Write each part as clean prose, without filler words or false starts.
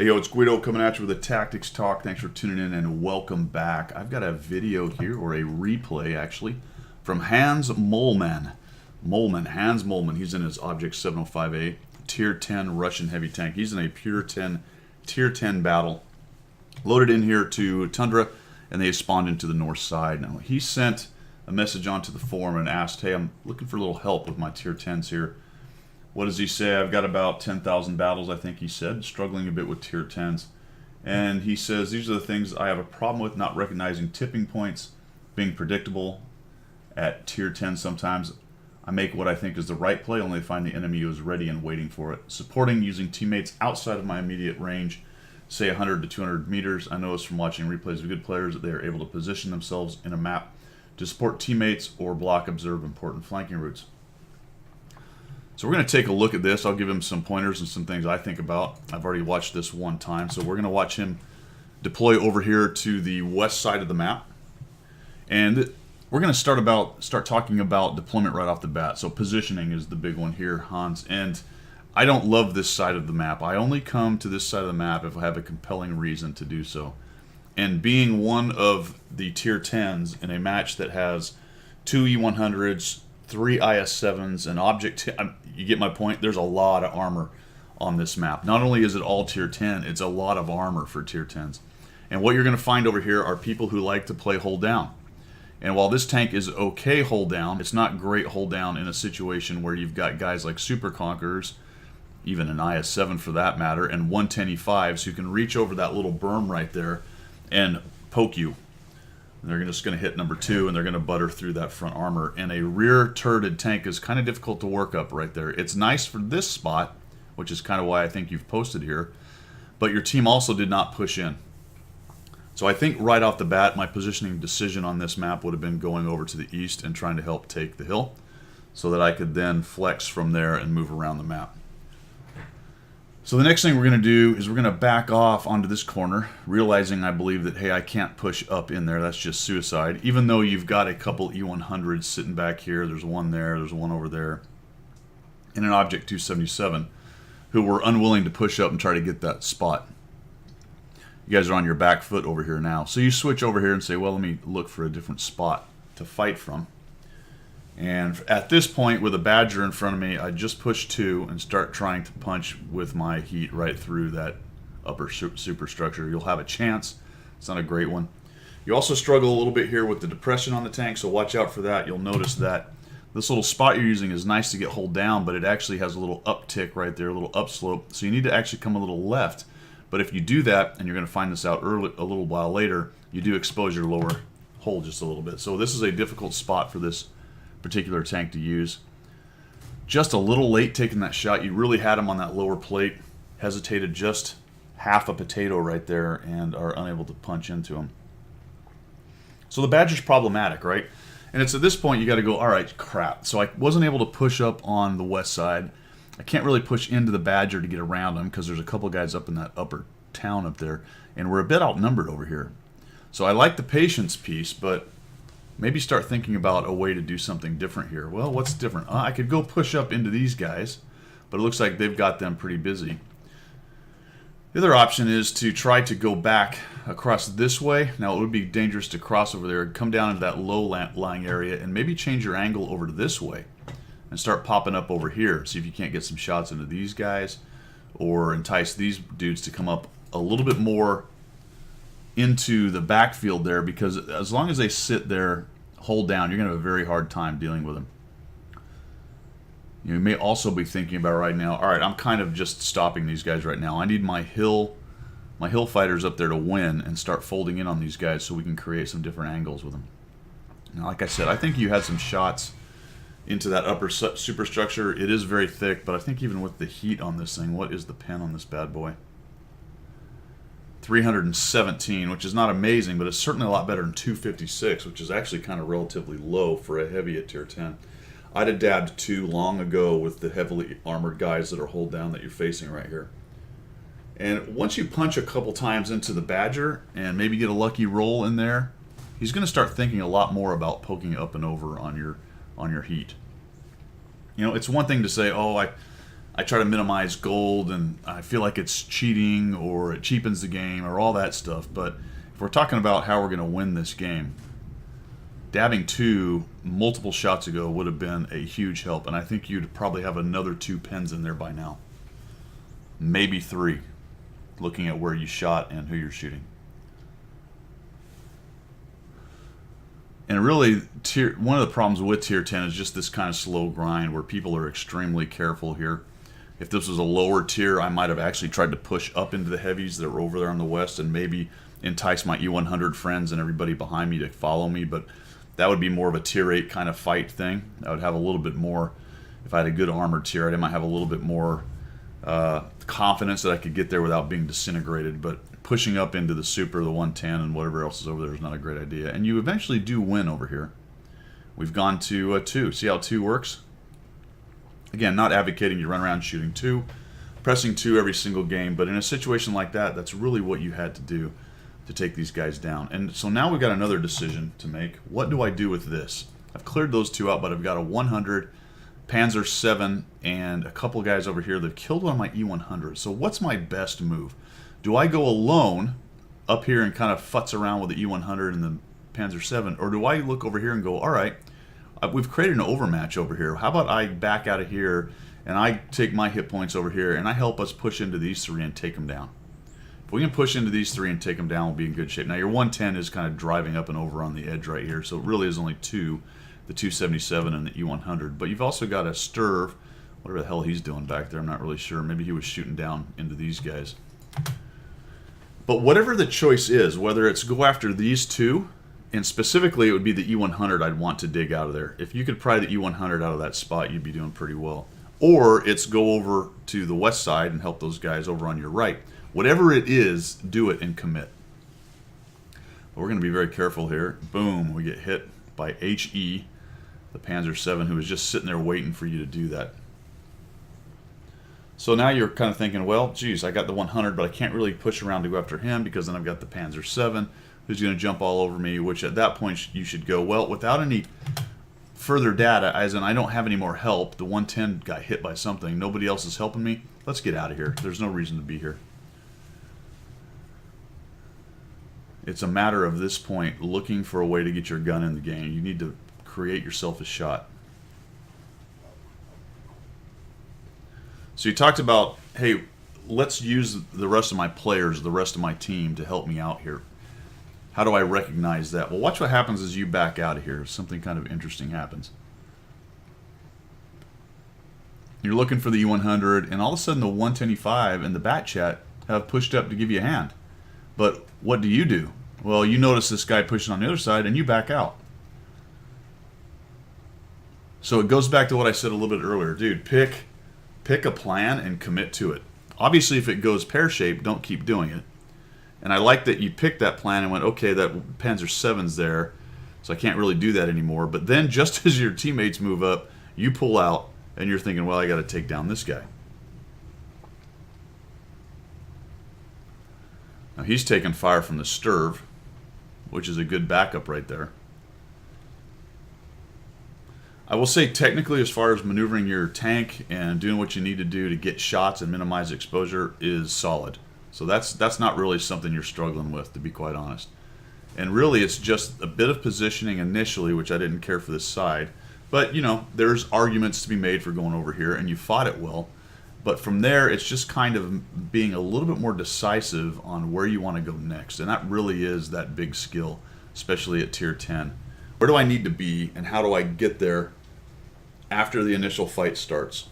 Hey, yo, it's Guido coming at you with a Tactics Talk. Thanks for tuning in and welcome back. I've got a video here, or a replay actually, from Hans Moleman. Hans Moleman. He's in his Object 705A, Tier 10 Russian heavy tank. He's in a Tier 10 battle. Loaded in here to Tundra, and they spawned into the north side. Now, he sent a message onto the forum and asked, hey, I'm looking for a little help with my Tier 10s here. What does he say? I've got about 10,000 battles, I think he said, struggling a bit with Tier 10s. And he says, these are the things I have a problem with: not recognizing tipping points, being predictable at Tier 10 sometimes. I make what I think is the right play, only to find the enemy who is ready and waiting for it. Supporting using teammates outside of my immediate range, say 100 to 200 meters. I noticed from watching replays of good players that they are able to position themselves in a map to support teammates or block, observe important flanking routes. So we're going to take a look at this. I'll give him some pointers and some things I think about. I've already watched this one time, so we're going to watch him deploy over here to the west side of the map. And we're going to start talking about deployment right off the bat. So positioning is the big one here, Hans. And I don't love this side of the map. I only come to this side of the map if I have a compelling reason to do so. And being one of the Tier 10s in a match that has 2 E100s, 3 IS-7s, and Object... You get my point? There's a lot of armor on this map. Not only is it all Tier 10, it's a lot of armor for Tier 10s. And what you're going to find over here are people who like to play hold down. And while this tank is okay hold down, it's not great hold down in a situation where you've got guys like Super Conquerors, even an IS-7 for that matter, and 110E5s who can reach over that little berm right there and poke you. And they're just going to hit number 2, and they're going to butter through that front armor. And a rear-turreted tank is kind of difficult to work up right there. It's nice for this spot, which is kind of why I think you've posted here, but your team also did not push in. So I think right off the bat, my positioning decision on this map would have been going over to the east and trying to help take the hill so that I could then flex from there and move around the map. So the next thing we're going to do is we're going to back off onto this corner, realizing I believe that, hey, I can't push up in there. That's just suicide. Even though you've got a couple E100s sitting back here. There's one there. There's one over there. And an Object 277 who were unwilling to push up and try to get that spot. You guys are on your back foot over here now. So you switch over here and say, well, let me look for a different spot to fight from. And at this point, with a Badger in front of me, I just push 2 and start trying to punch with my heat right through that upper superstructure. You'll have a chance. It's not a great one. You also struggle a little bit here with the depression on the tank, so watch out for that. You'll notice that this little spot you're using is nice to get hold down, but it actually has a little uptick right there, a little upslope. So you need to actually come a little left. But if you do that, and you're going to find this out a little while later, you do expose your lower hull just a little bit. So this is a difficult spot for this particular tank to use. Just a little late taking that shot. You really had him on that lower plate, hesitated just half a potato right there, and are unable to punch into him. So the Badger's problematic, right? And it's at this point you got to go, all right, crap. So I wasn't able to push up on the west side. I can't really push into the Badger to get around him because there's a couple guys up in that upper town up there, and we're a bit outnumbered over here. So I like the patience piece, but maybe start thinking about a way to do something different here. Well, what's different? I could go push up into these guys, but it looks like they've got them pretty busy. The other option is to try to go back across this way. Now, it would be dangerous to cross over there, come down into that low-lying area, and maybe change your angle over to this way and start popping up over here. See if you can't get some shots into these guys or entice these dudes to come up a little bit more into the backfield there, because as long as they sit there, hold down, you're going to have a very hard time dealing with them. You may also be thinking about right now, all right, I'm kind of just stopping these guys right now. I need my hill fighters up there to win and start folding in on these guys so we can create some different angles with them. Now, like I said, I think you had some shots into that upper superstructure. It is very thick, but I think even with the heat on this thing, what is the pen on this bad boy? 317, which is not amazing, but it's certainly a lot better than 256, which is actually kind of relatively low for a heavy at Tier 10. I'd have dabbed 2 long ago with the heavily armored guys that are hold down that you're facing right here. And once you punch a couple times into the Badger and maybe get a lucky roll in there, he's going to start thinking a lot more about poking up and over on your heat. You know, it's one thing to say, oh, I try to minimize gold, and I feel like it's cheating or it cheapens the game or all that stuff. But if we're talking about how we're going to win this game, dabbing 2 multiple shots ago would have been a huge help, and I think you'd probably have another 2 pens in there by now. Maybe 3, looking at where you shot and who you're shooting. And really, one of the problems with Tier 10 is just this kind of slow grind where people are extremely careful here. If this was a lower tier, I might have actually tried to push up into the heavies that were over there on the west and maybe entice my E100 friends and everybody behind me to follow me, but that would be more of a Tier 8 kind of fight thing. I would have a little bit more, if I had a good armored tier, I might have a little bit more confidence that I could get there without being disintegrated, but pushing up into the super, the 110, and whatever else is over there is not a great idea. And you eventually do win over here. We've gone to 2. See how 2 works? Again, not advocating you run around shooting 2, pressing 2 every single game, but in a situation like that, that's really what you had to do to take these guys down. And so now we've got another decision to make. What do I do with this? I've cleared those 2 out, but I've got a 100, Panzer 7, and a couple guys over here that have killed one of my E100. So what's my best move? Do I go alone up here and kind of futz around with the E100 and the Panzer 7, or do I look over here and go, all right, we've created an overmatch over here. How about I back out of here and I take my hit points over here and I help us push into these 3 and take them down. If we can push into these 3 and take them down, we'll be in good shape. Now your 110 is kind of driving up and over on the edge right here, so it really is only 2, the 277 and the E100. But you've also got a Sturv, whatever the hell he's doing back there, I'm not really sure. Maybe he was shooting down into these guys. But whatever the choice is, whether it's go after these 2, and specifically it would be the E100 I'd want to dig out of there. If you could pry the E100 out of that spot, you'd be doing pretty well. Or it's go over to the west side and help those guys over on your right. Whatever it is, do it and commit. But we're going to be very careful here. Boom, we get hit by HE, the Panzer 7, who was just sitting there waiting for you to do that. So now you're kind of thinking, well, geez, I got the 100, but I can't really push around to go after him because then I've got the Panzer 7 who's going to jump all over me, which at that point you should go, well, without any further data, as in I don't have any more help, the 110 got hit by something, nobody else is helping me, let's get out of here. There's no reason to be here. It's a matter of this point looking for a way to get your gun in the game. You need to create yourself a shot. So you talked about, hey, let's use the rest of my players, the rest of my team to help me out here. How do I recognize that? Well, watch what happens as you back out of here. Something kind of interesting happens. You're looking for the E100, and all of a sudden the 125 and the bat chat have pushed up to give you a hand. But what do? Well, you notice this guy pushing on the other side, and you back out. So it goes back to what I said a little bit earlier. Dude, pick a plan and commit to it. Obviously, if it goes pear-shaped, don't keep doing it. And I like that you picked that plan and went, okay, that Panzer 7's there, so I can't really do that anymore. But then just as your teammates move up, you pull out, and you're thinking, well, I got to take down this guy. Now he's taking fire from the Sturv, which is a good backup right there. I will say technically, as far as maneuvering your tank and doing what you need to do to get shots and minimize exposure is solid. So that's not really something you're struggling with, to be quite honest. And really it's just a bit of positioning initially, which I didn't care for this side. But, you know, there's arguments to be made for going over here, and you fought it well. But from there, it's just kind of being a little bit more decisive on where you want to go next. And that really is that big skill, especially at Tier 10. Where do I need to be, and how do I get there after the initial fight starts?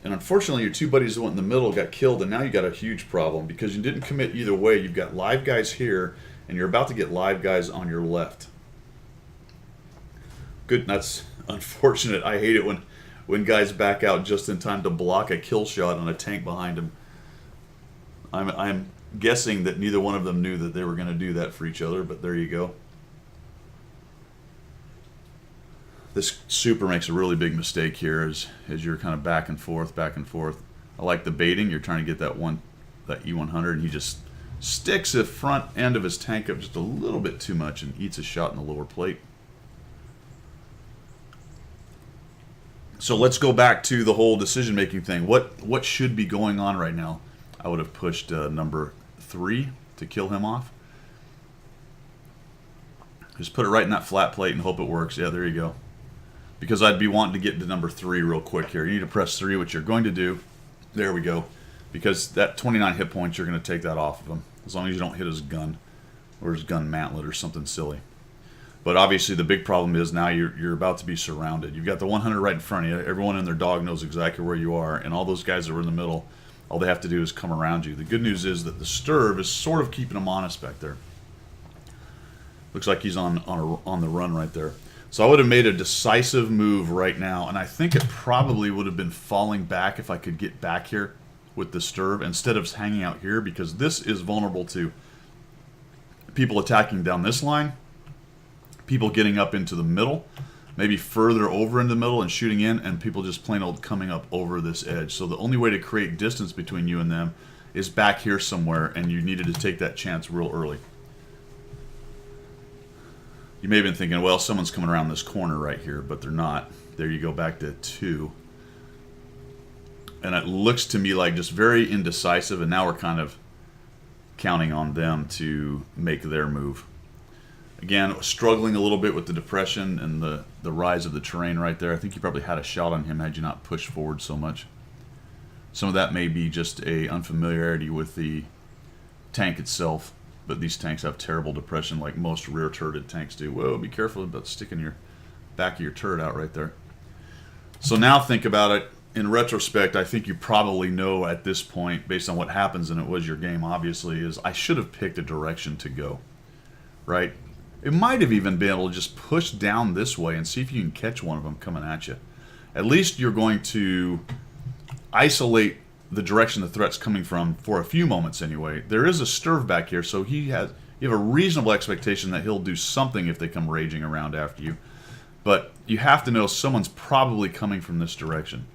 And unfortunately, your 2 buddies that went in the middle got killed, and now you got a huge problem because you didn't commit either way. You've got live guys here, and you're about to get live guys on your left. Good, that's unfortunate. I hate it when guys back out just in time to block a kill shot on a tank behind them. I'm guessing that neither one of them knew that they were going to do that for each other, but there you go. This super makes a really big mistake here as you're kind of back and forth, back and forth. I like the baiting. You're trying to get that E100, and he just sticks the front end of his tank up just a little bit too much and eats a shot in the lower plate. So let's go back to the whole decision-making thing. What should be going on right now? I would have pushed number 3 to kill him off. Just put it right in that flat plate and hope it works. Yeah, there you go. Because I'd be wanting to get to number 3 real quick here. You need to press 3, which you're going to do. There we go. Because that 29 hit points, you're going to take that off of him. As long as you don't hit his gun. Or his gun mantlet or something silly. But obviously the big problem is now you're about to be surrounded. You've got the 100 right in front of you. Everyone and their dog knows exactly where you are. And all those guys that were in the middle, all they have to do is come around you. The good news is that the Sturv is sort of keeping him honest back there. Looks like he's on the run right there. So I would have made a decisive move right now. And I think it probably would have been falling back if I could get back here with the Sturv instead of hanging out here. Because this is vulnerable to people attacking down this line. People getting up into the middle, maybe further over in the middle and shooting in, and people just plain old coming up over this edge. So the only way to create distance between you and them is back here somewhere, and you needed to take that chance real early. You may have been thinking, well, someone's coming around this corner right here, but they're not. There you go, back to 2. And it looks to me like just very indecisive, and now we're kind of counting on them to make their move. Again, struggling a little bit with the depression and the rise of the terrain right there. I think you probably had a shot on him had you not pushed forward so much. Some of that may be just a unfamiliarity with the tank itself, but these tanks have terrible depression like most rear turreted tanks do. Whoa, be careful about sticking your back of your turret out right there. So now think about it. In retrospect, I think you probably know at this point, based on what happens, and it was your game obviously, is I should have picked a direction to go, right? It might have even been able to just push down this way and see if you can catch one of them coming at you. At least you're going to isolate the direction the threat's coming from for a few moments anyway. There is a Sturv back here, so you have a reasonable expectation that he'll do something if they come raging around after you. But you have to know someone's probably coming from this direction.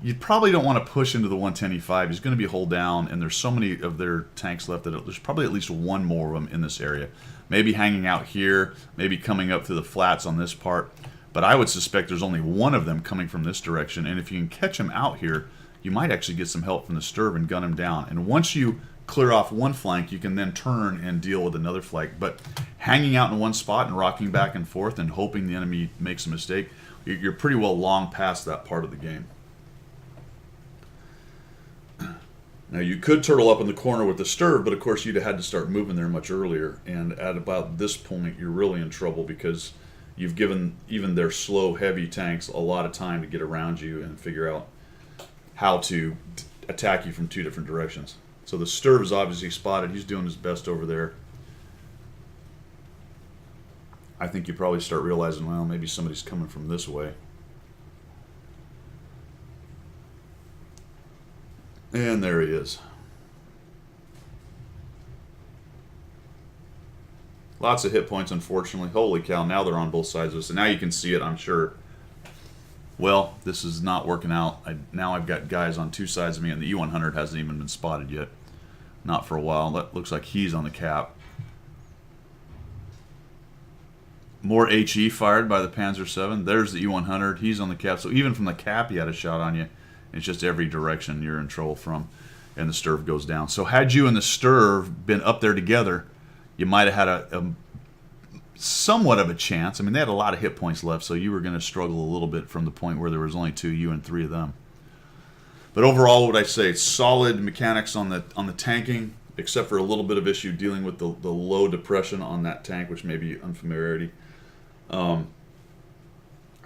You probably don't want to push into the 110E5. He's going to be hull down, and there's so many of their tanks left that there's probably at least one more of them in this area. Maybe hanging out here, maybe coming up through the flats on this part. But I would suspect there's only one of them coming from this direction, and if you can catch him out here, you might actually get some help from the Sturv and gun him down. And once you clear off one flank, you can then turn and deal with another flank. But hanging out in one spot and rocking back and forth and hoping the enemy makes a mistake, you're pretty well long past that part of the game. Now, you could turtle up in the corner with the Sturv, but of course you'd have had to start moving there much earlier. And at about this point, you're really in trouble because you've given even their slow, heavy tanks a lot of time to get around you and figure out how to attack you from 2 different directions. So the Sturv is obviously spotted. He's doing his best over there. I think you probably start realizing, well, maybe somebody's coming from this way. And there he is. Lots of hit points, unfortunately. Holy cow, now they're on both sides of us. And now you can see it, I'm sure. Well, this is not working out. Now I've got guys on 2 sides of me, and the E100 hasn't even been spotted yet. Not for a while. That looks like he's on the cap. More HE fired by the Panzer 7. There's the E100. He's on the cap. So even from the cap, he had a shot on you. It's just every direction you're in trouble from, and the Sturv goes down. So had you and the Sturv been up there together, you might have had a somewhat of a chance. I mean, they had a lot of hit points left, so you were going to struggle a little bit from the point where there was only 2, you and 3 of them. But overall, what I say, solid mechanics on the tanking, except for a little bit of issue dealing with the low depression on that tank, which may be unfamiliarity. I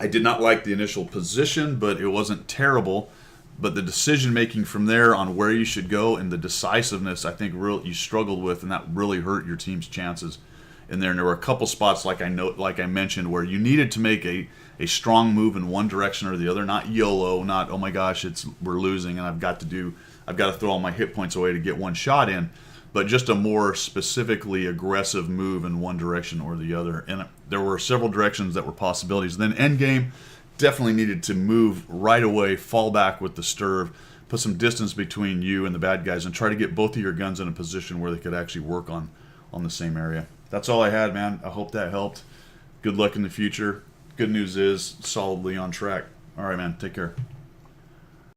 did not like the initial position, but it wasn't terrible. But the decision-making from there on where you should go and the decisiveness, I think you struggled with, and that really hurt your team's chances in there. And there were a couple spots, like I mentioned, where you needed to make a strong move in one direction or the other. Not YOLO, not, oh my gosh, we're losing and I've got to throw all my hit points away to get one shot in. But just a more specifically aggressive move in one direction or the other. And there were several directions that were possibilities. Then endgame, definitely needed to move right away, fall back with the Sturv, put some distance between you and the bad guys, and try to get both of your guns in a position where they could actually work on the same area. That's all I had, man. I hope that helped. Good luck in the future. Good news is, solidly on track. All right, man. Take care.